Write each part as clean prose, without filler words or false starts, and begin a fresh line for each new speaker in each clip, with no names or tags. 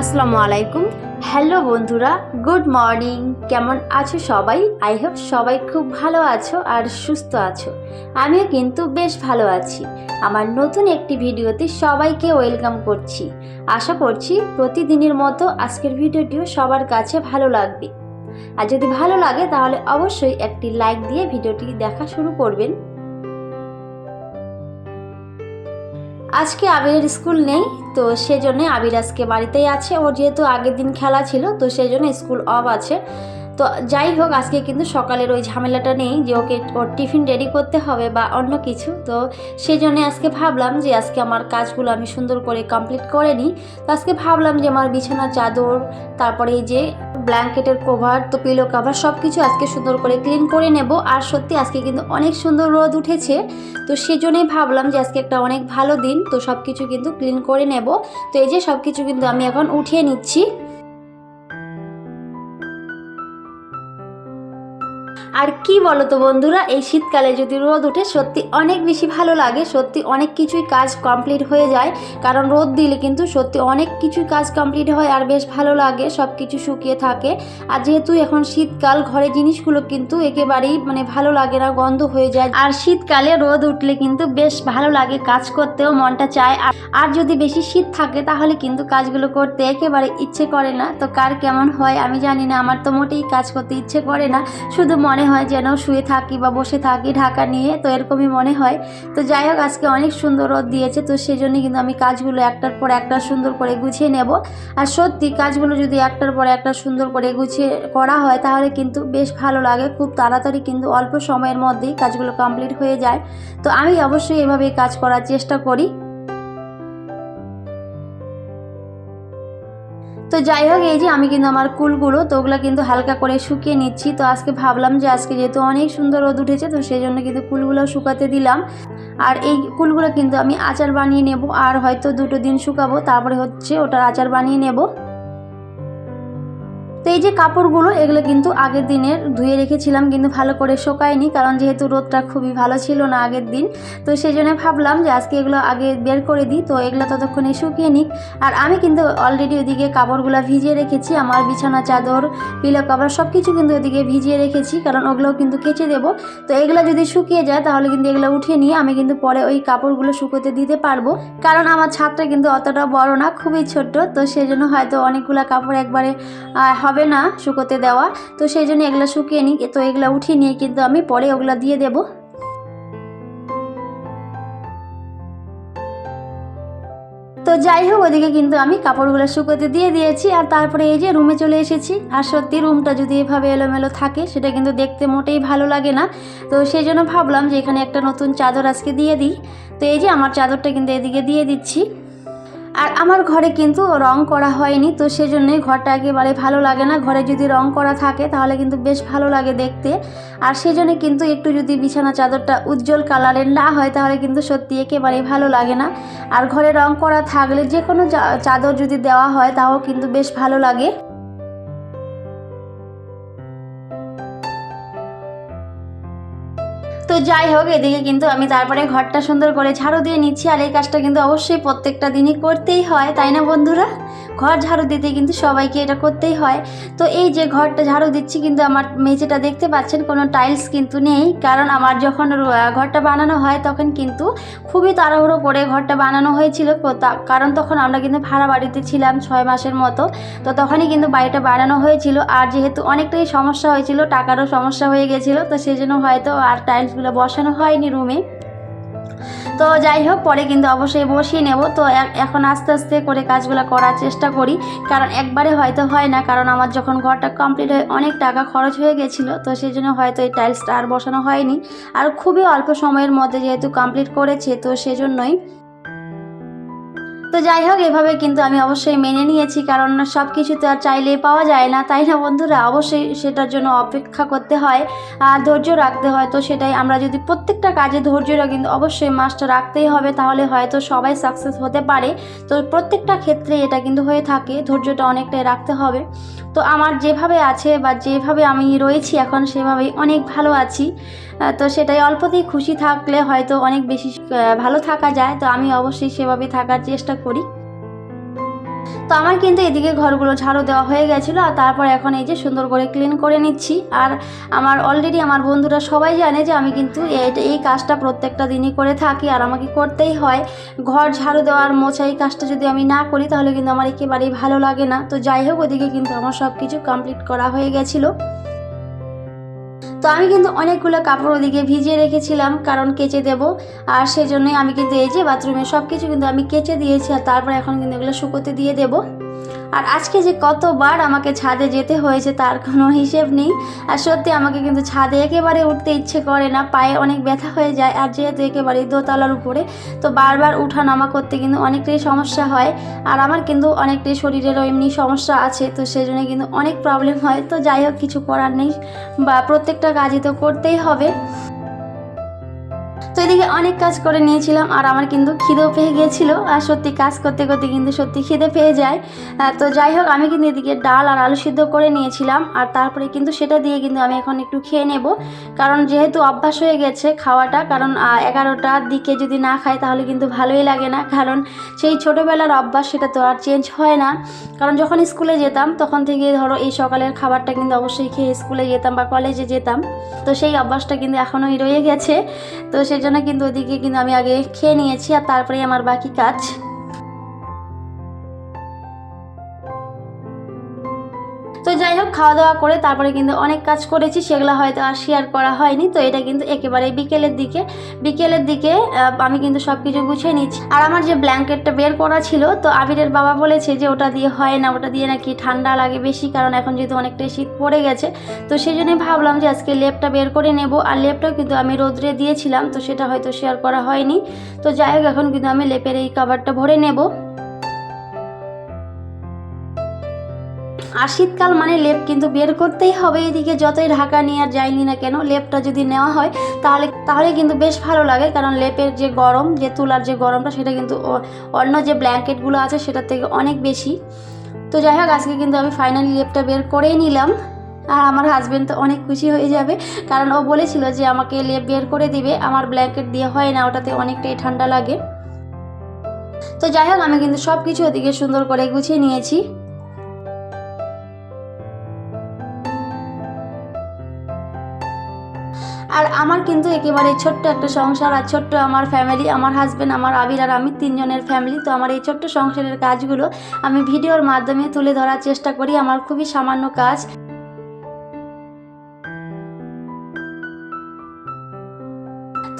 আসসালামু আলাইকুম। হ্যালো বন্ধুরা, গুড মর্নিং। কেমন আছো সবাই? আই হোপ সবাই খুব ভালো আছো আর সুস্থ আছো। আমিও কিন্তু বেশ ভালো আছি। আমার নতুন একটি ভিডিওতে সবাইকে ওয়েলকাম করছি। আশা করছি প্রতিদিনের মতো আজকের ভিডিওটিও সবার কাছে ভালো লাগবে। আর যদি ভালো লাগে তাহলে অবশ্যই একটি লাইক দিয়ে ভিডিওটি দেখা শুরু করবেন। আজকে আবিরের স্কুল নেই, তো সেজন্য আবির আজকে বাড়িতেই আছে। ওর যেহেতু আগের দিন খেলা ছিল, তো সেই জন্য স্কুল অফ আছে। তো যাই হোক, আজকে কিন্তু সকালের ওই ঝামেলাটা নেই যে ওকে ওর টিফিন রেডি করতে হবে বা অন্য কিছু। তো সেই জন্যে আজকে ভাবলাম যে আজকে আমার কাজগুলো আমি সুন্দর করে কমপ্লিট করে নিই। তো আজকে ভাবলাম যে আমার বিছানার চাদর, তারপরে এই যে ব্ল্যাঙ্কেটের কভার, তো পিলো কভার সব কিছু আজকে সুন্দর করে ক্লিন করে নেব। আর সত্যি আজকে কিন্তু অনেক সুন্দর রোদ উঠেছে, তো সেই জন্যই ভাবলাম যে আজকে একটা অনেক ভালো দিন, তো সব কিছু কিন্তু ক্লিন করে নেব। তো এই যে সব কিছু কিন্তু আমি এখন উঠিয়ে নিচ্ছি। আর কি বলো তো বন্ধুরা, এই শীতকালে যদি রোদ ওঠে সত্যি অনেক বেশি ভালো লাগে। সত্যি অনেক কিছুই কাজ কমপ্লিট হয়ে যায়, কারণ রোদ দিলে কিন্তু সত্যি অনেক কিছুই কাজ কমপ্লিট হয় আর বেশ ভালো লাগে, সব কিছু শুকিয়ে থাকে। আর যেহেতু এখন শীতকাল, ঘরে জিনিসগুলো কিন্তু একেবারেই ভালো লাগে না, গন্ধ হয়ে যায়। আর শীতকালে রোদ উঠলে কিন্তু বেশ ভালো লাগে, কাজ করতেও মনটা চায়। আর যদি বেশি শীত থাকে তাহলে কিন্তু কাজগুলো করতে একেবারে ইচ্ছে করে না। তো কার কেমন হয় আমি জানি না, আমার তো মোটেই কাজ করতে ইচ্ছে করে না, শুধু মনে হয় যেন শুয়ে থাকি বা বসে থাকি ঢাকা নিয়ে, তো এরকমই মনে হয়। তো যাই হোক, আজকে অনেক সুন্দর রোদ দিয়েছে, তো সেই জন্য কিন্তু আমি কাজগুলো একটার পর একটা সুন্দর করে গুছিয়ে নেব। আর সত্যি কাজগুলো যদি একটার পর একটা সুন্দর করে গুছিয়ে করা হয় তাহলে কিন্তু বেশ ভালো লাগে, খুব তাড়াতাড়ি কিন্তু অল্প সময়ের মধ্যেই কাজগুলো কমপ্লিট হয়ে যায়। তো আমি অবশ্যই এভাবেই কাজ করার চেষ্টা করি। তো যাই হোক, এই যে আমি কিন্তু আমার কুলগুলো, তো ওগুলো কিন্তু হালকা করে শুকিয়ে নিচ্ছি। তো আজকে ভাবলাম যে আজকে যেহেতু অনেক সুন্দর রোদ উঠেছে, তো সেই জন্য কিন্তু কুলগুলো শুকাতে দিলাম। আর এই কুলগুলো কিন্তু আমি আচার বানিয়ে নেব, আর হয়তো 2 দিন শুকাবো, তারপরে হচ্ছে ওটার আচার বানিয়ে নেব। তো এই যে কাপড়গুলো, এগুলো কিন্তু আগের দিনের ধুয়ে রেখেছিলাম, কিন্তু ভালো করে শুকায়নি, কারণ যেহেতু রোদটা খুবই ভালো ছিল না আগের দিন। তো সেই জন্য ভাবলাম যে আজকে এগুলো আগে বের করে দিই, তো এগুলো ততক্ষণে শুকিয়ে নিক। আর আমি কিন্তু অলরেডি ওইদিকে কাপড়গুলো ভিজিয়ে রেখেছি, আমার বিছানা চাদর, পিলো কভার সব কিছু কিন্তু ওইদিকে ভিজিয়ে রেখেছি, কারণ ওগুলোও কিন্তু কেচে দেবো। তো এগুলো যদি শুকিয়ে যায় তাহলে কিন্তু এগুলো উঠিয়ে নিয়ে আমি কিন্তু পরে ওই কাপড়গুলো শুকোতে দিতে পারবো, কারণ আমার ছাদটা কিন্তু অতটা বড় না, খুবই ছোট্ট। তো সেই জন্য হয়তো অনেকগুলো কাপড় একবারে হবে না শুকোতে দেওয়া। তো সেই জন্য এগুলো শুকিয়ে নিই, তো এগুলো উঠিয়ে নিয়ে কিন্তু আমি পরে ওগুলো দিয়ে দেবো। তো যাই হোক, ওদিকে কিন্তু আমি কাপড়গুলো শুকোতে দিয়ে দিয়েছি, আর তারপরে এই যে রুমে চলে এসেছি। আর সত্যি রুমটা যদি এভাবে এলোমেলো থাকে সেটা কিন্তু দেখতে মোটেই ভালো লাগে না। তো সেই জন্য ভাবলাম যে এখানে একটা নতুন চাদর আজকে দিয়ে দিই। তো এই যে আমার চাদরটা কিন্তু এদিকে দিয়ে দিচ্ছি। আর আমার ঘরে কিন্তু রং করা হয়নি, তো সেজন্যই ঘরটা একেবারে ভালো লাগে না। ঘরে যদি রং করা থাকে তাহলে কিন্তু বেশ ভালো লাগে দেখতে। আর সেজন্য কিন্তু একটু যদি বিছানা চাদরটা উজ্জ্বল কালারের না হয় তাহলে কিন্তু সত্যি একেবারেই ভালো লাগে না। আর ঘরে রং করা থাকলে যে কোনো চাদর যদি দেওয়া হয় তাও কিন্তু বেশ ভালো লাগে। তো যাই হোক, এদিকে কিন্তু আমি তারপরে ঘরটা সুন্দর করে ঝাড়ু দিয়ে নিচ্ছি। আর এই কাজটা কিন্তু অবশ্যই প্রত্যেকটা দিনই করতেই হয়, তাই না বন্ধুরা? ঘর ঝাড়ু দিতে কিন্তু সবাইকে এটা করতেই হয়। তো এই যে ঘরটা ঝাড়ু দিচ্ছি, কিন্তু আমার মেঝেটা দেখতে পাচ্ছেন কোনো টাইলস কিন্তু নেই, কারণ আমার যখন ঘরটা বানানো হয় তখন কিন্তু খুবই তাড়াহুড়ো করে ঘরটা বানানো হয়েছিল। কারণ তখন আমরা কিন্তু ভাড়া বাড়িতে ছিলাম 6 মাসের মতো। তো তখনই কিন্তু বাড়িটা বানানো হয়েছিল, আর যেহেতু অনেকটাই সমস্যা হয়েছিল, টাকারও সমস্যা হয়ে গেছিলো, তো সেই জন্য হয়তো আর টাইলসগুলো বসানো হয়নি রুমে। তো যাই হোক, পরে কিন্তু অবশ্যই বসিয়ে নেব। তো এখন আস্তে আস্তে করে কাজগুলো করার চেষ্টা করি, কারণ একবারে হয়তো হয় না, কারণ আমার যখন ঘরটা কমপ্লিট হয় অনেক টাকা খরচ হয়ে গেছিলো, তো সেই জন্য হয়তো এই টাইলসটা আর বসানো হয়নি। আর খুবই অল্প সময়ের মধ্যে যেহেতু কমপ্লিট করেছে, তো সেজন্যই। তো যাই হোক, এভাবে কিন্তু আমি অবশ্যই মেনে নিয়েছি, কারণ সব কিছু তো আর চাইলেই পাওয়া যায় না, তাই না বন্ধুরা? অবশ্যই সেটার জন্য অপেক্ষা করতে হয় আর ধৈর্য রাখতে হয়। তো সেটাই, আমরা যদি প্রত্যেকটা কাজে ধৈর্যটা কিন্তু অবশ্যই মাস্ট রাখতেই হবে, তাহলে হয়তো সবাই সাকসেস হতে পারে। তো প্রত্যেকটা ক্ষেত্রে এটা কিন্তু হয়ে থাকে, ধৈর্যটা অনেকটাই রাখতে হবে। তো আমার যেভাবে আছে বা যেভাবে আমি রয়েছি এখন, সেভাবেই অনেক ভালো আছি। তো সেটাই, অল্পতেই খুশি থাকলে হয়তো অনেক বেশি ভালো থাকা যায়। তো আমি অবশ্যই সেভাবে থাকার চেষ্টা করি। তো আমার কিন্তু এদিকে ঘরগুলো ঝাড়ু দেওয়া হয়ে গেছিলো, আর তারপর এখন এই যে সুন্দর করে ক্লিন করে নিচ্ছি। আর আমার অলরেডি আমার বন্ধুরা সবাই জানে যে আমি কিন্তু এই কাজটা প্রত্যেকটা দিনই করে থাকি, আর আমাকে করতেই হয়। ঘর ঝাড়ু দেওয়ার মোছা এই কাজটা যদি আমি না করি তাহলে কিন্তু আমার একেবারেই ভালো লাগে না। তো যাই হোক, ওদিকে কিন্তু আমার সব কিছু কমপ্লিট করা হয়ে গেছিলো। তো আমি কিন্তু অনেকগুলো কাপড় ওদিকে ভিজিয়ে রেখেছিলাম, কারণ কেচে দেব। আর সেজন্যই আমি কিন্তু এই যে বাথরুমের সব কিছু কিন্তু আমি কেচে দিয়েছি, আর তারপরে এখন কিন্তু এগুলো শুকোতে দিয়ে দেবো। আর আজকে যে কতবার আমাকে ছাদে যেতে হয়েছে তার কোনো হিসেব নেই। আর সত্যি আমাকে কিন্তু ছাদে একেবারে উঠতে ইচ্ছে করে না, পায়ে অনেক ব্যথা হয়ে যায়। আর যেহেতু একেবারে দোতলার উপরে, তো বারবার উঠা নামা করতে কিন্তু অনেকটাই সমস্যা হয়। আর আমার কিন্তু অনেকটাই শরীরেরও এমনি সমস্যা আছে, তো সেজন্য কিন্তু অনেক প্রবলেম হয়। তো যাই হোক, কিছু করার নেই, বা প্রত্যেকটা কাজই তো করতেই হবে। তো এদিকে অনেক কাজ করে নিয়েছিলাম, আর আমার কিন্তু খিদেও পেয়ে গিয়েছিলো। আর সত্যি কাজ করতে করতে কিন্তু সত্যি খিদে পেয়ে যায়। তো যাই হোক, আমি কিন্তু এদিকে ডাল আর আলু সিদ্ধ করে নিয়েছিলাম, আর তারপরে কিন্তু সেটা দিয়ে কিন্তু আমি এখন একটু খেয়ে নেব। কারণ যেহেতু অভ্যাস হয়ে গেছে খাওয়াটা, কারণ 11টার দিকে যদি না খাই তাহলে কিন্তু ভালোই লাগে না। কারণ সেই ছোটোবেলার অভ্যাস, সেটা তো আর চেঞ্জ হয় না। কারণ যখন স্কুলে যেতাম তখন থেকে ধরো এই সকালের খাবারটা কিন্তু অবশ্যই খেয়ে স্কুলে যেতাম বা কলেজে যেতাম। তো সেই অভ্যাসটা কিন্তু এখনোই রয়ে গেছে। তো সেই জন্য কিন্তু ওইদিকে কিন্তু আমি আগে খেয়ে নিয়েছি, আর তারপরেই আমার বাকি কাজ। তো যাই হোক, খাওয়া দাওয়া করে তারপরে কিন্তু অনেক কাজ করেছি, সেগুলো হয়তো আর শেয়ার করা হয়নি। তো এটা কিন্তু একেবারে বিকেলের দিকে আমি কিন্তু সব কিছু গুছিয়ে নিচ্ছি। আর আমার যে ব্ল্যাঙ্কেটটা বের করা ছিল, তো আবিরের বাবা বলেছে যে ওটা দিয়ে হয় না, ওটা দিয়ে নাকি ঠান্ডা লাগে বেশি, কারণ এখন যেহেতু অনেকটাই শীত পড়ে গেছে। তো সেই জন্যই ভাবলাম যে আজকে লেপটা বের করে নেব। আর লেপটাও কিন্তু আমি রোদ্রে দিয়েছিলাম, তো সেটা হয়তো শেয়ার করা হয়নি। তো যাই হোক, এখন কিন্তু আমি লেপের এই কভারটা ভরে নেব। আর শীতকাল মানে লেপ কিন্তু বের করতেই হবে। এদিকে যতই ঢাকা নিয়ে আর যাইনি না কেন, লেপটা যদি নেওয়া হয় তাহলে কিন্তু বেশ ভালো লাগে। কারণ লেপের যে গরম, যে তুলার যে গরমটা, সেটা কিন্তু অন্য যে ব্ল্যাঙ্কেটগুলো আছে সেটার থেকে অনেক বেশি। তো যাই হোক, আজকে কিন্তু আমি ফাইনালি লেপটা বের করেই নিলাম। আর আমার হাজব্যান্ড তো অনেক খুশি হয়ে যাবে, কারণ ও বলেছিল যে আমাকে লেপ বের করে দিবে। আমার ব্ল্যাঙ্কেট দিয়ে হয় না, ওটাতে অনেকটাই ঠান্ডা লাগে। তো যাই হোক, আমি কিন্তু সব কিছু ওদিকে সুন্দর করে গুছিয়ে নিয়েছি। আর আমার কিন্তু একেবারে ছোট্ট একটা সংসার, আর ছোট্ট আমার ফ্যামিলি, আমার হাজব্যান্ড, আমার আবির আর আমি, 3 জনের ফ্যামিলি। তো আমার এই ছোট্ট সংসারের কাজগুলো আমি ভিডিওর মাধ্যমে তুলে ধরার চেষ্টা করি। আমার খুবই সামান্য কাজ।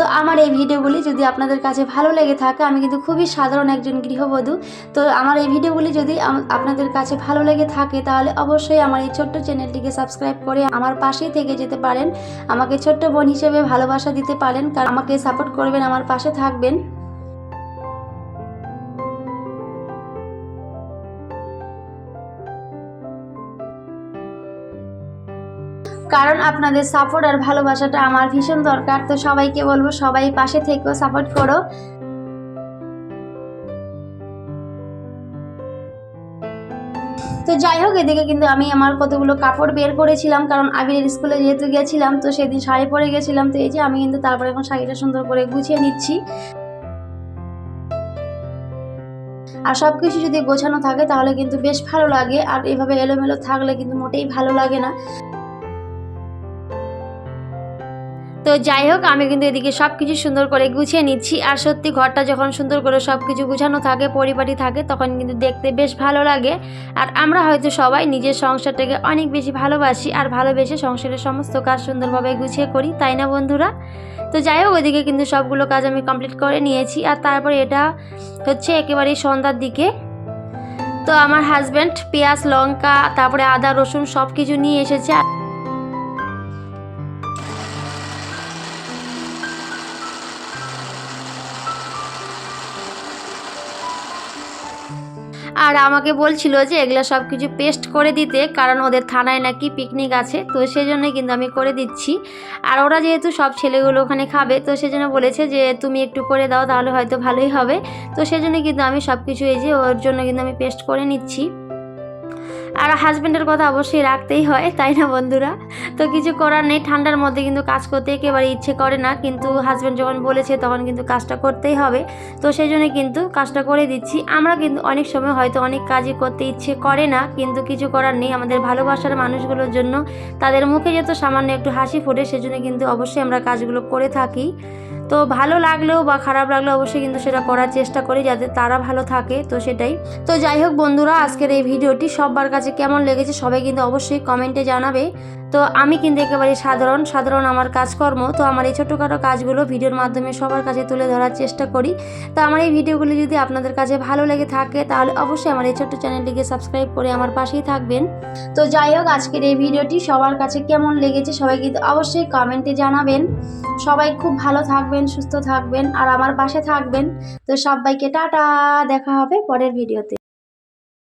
তো আমার এই ভিডিওগুলি যদি আপনাদের কাছে ভালো লেগে থাকে, আমি কিন্তু খুবই সাধারণ একজন গৃহবধূ। তো আমার এই ভিডিওগুলি যদি আপনাদের কাছে ভালো লেগে থাকে, তাহলে অবশ্যই আমার এই ছোট্ট চ্যানেলটিকে সাবস্ক্রাইব করে আমার পাশেই থেকে যেতে পারেন। আমাকে ছোট্ট বোন হিসেবে ভালোবাসা দিতে পারেন, কারণ আমাকে সাপোর্ট করবেন, আমার পাশে থাকবেন। কারণ আপনাদের সাপোর্ট আর ভালোবাসাটা আমার ভীষণ দরকার। তো সবাইকে বলবো, সবাই পাশে থেকেও সাপোর্ট করো। তো যাই হোক, এদিকে কিন্তু আমি আমার কতগুলো কাপড় বের করেছিলাম, কারণ আবিরের স্কুলে যেহেতু গেছিলাম, তো সেদিন শাড়ি পরে গেছিলাম। তো এই যে আমি কিন্তু তারপরে এখন শাড়িটা সুন্দর করে গুছিয়ে নিচ্ছি। আর সব কিছু যদি গোছানো থাকে তাহলে কিন্তু বেশ ভালো লাগে, আর এভাবে এলোমেলো থাকলে কিন্তু মোটেই ভালো লাগে না। তো যাই হোক, আমি কিন্তু এদিকে সব কিছু সুন্দর করে গুছিয়ে নিচ্ছি। আর সত্যি ঘরটা যখন সুন্দর করে সব কিছু গুছানো থাকে, পরিপাটি থাকে, তখন কিন্তু দেখতে বেশ ভালো লাগে। আর আমরা হয়তো সবাই নিজের সংসারটাকে অনেক বেশি ভালোবাসি, আর ভালোবেসে সংসারের সমস্ত কাজ সুন্দরভাবে গুছিয়ে করি, তাই না বন্ধুরা? তো যাই হোক, ওইদিকে কিন্তু সবগুলো কাজ আমি কমপ্লিট করে নিয়েছি। আর তারপরে এটা হচ্ছে একেবারেই সন্ধ্যার দিকে। তো আমার হাজব্যান্ড পেঁয়াজ, লঙ্কা, তারপরে আদা, রসুন সব কিছু নিয়ে এসেছে। আর আমাকে বলছিল যে এগুলো সব কিছু পেস্ট করে দিতে, কারণ ওদের থানায় নাকি পিকনিক আছে। তো সেই জন্যই কিন্তু আমি করে দিচ্ছি। আর ওরা যেহেতু সব ছেলেগুলো ওখানে খাবে, তো সেজন্য বলেছে যে তুমি একটু করে দাও, তাহলে হয়তো ভালোই হবে। তো সেজন্য কিন্তু আমি সব কিছু এই যে ওর জন্য কিন্তু আমি পেস্ট করে নিচ্ছি। আর হাজব্যান্ডের কথা অবশ্যই রাখতেই হয়, তাই না বন্ধুরা? তো কিছু করার নেই, ঠান্ডার মধ্যে কিন্তু কাজ করতে একেবারে ইচ্ছে করে না, কিন্তু হাজব্যান্ড যখন বলেছে তখন কিন্তু কাজটা করতেই হবে। তো সেই জন্য কিন্তু কাজটা করে দিচ্ছি। আমরা কিন্তু অনেক সময় হয়তো অনেক কাজই করতে ইচ্ছে করে না, কিন্তু কিছু করার নেই, আমাদের ভালোবাসার মানুষগুলোর জন্য তাদের মুখে যত সামান্য একটু হাসি ফোটে সেজন্য কিন্তু অবশ্যই আমরা কাজগুলো করে থাকি। তো ভালো লাগলেও বা খারাপ লাগলেও অবশ্যই কিন্তু সেটা করার চেষ্টা করি যাতে তারা ভালো থাকে, তো সেটাই। তো যাই হোক বন্ধুরা, আজকের এই ভিডিওটি সবার কাছে কেমন লেগেছে সবাই কিন্তু অবশ্যই কমেন্টে জানাবে। তো আমি কিন্তু একেবারে সাধারণ আমার কাজকর্ম, তো আমার এই ছোটোখাটো কাজগুলো ভিডিওর মাধ্যমে সবার কাছে তুলে ধরার চেষ্টা করি। তো আমার এই ভিডিওগুলি যদি আপনাদের কাছে ভালো লেগে থাকে তাহলে অবশ্যই আমার এই ছোট্ট চ্যানেলটিকে সাবস্ক্রাইব করে আমার পাশেই থাকবেন। তো যাই হোক, আজকের এই ভিডিওটি সবার কাছে কেমন লেগেছে সবাই কিন্তু অবশ্যই কমেন্টে জানাবেন। সবাই খুব ভালো থাকবেন, সুস্থ থাকবেন আর আমার পাশে থাকবেন। তো সবাইকে টাটা, দেখা হবে পরের ভিডিওতে।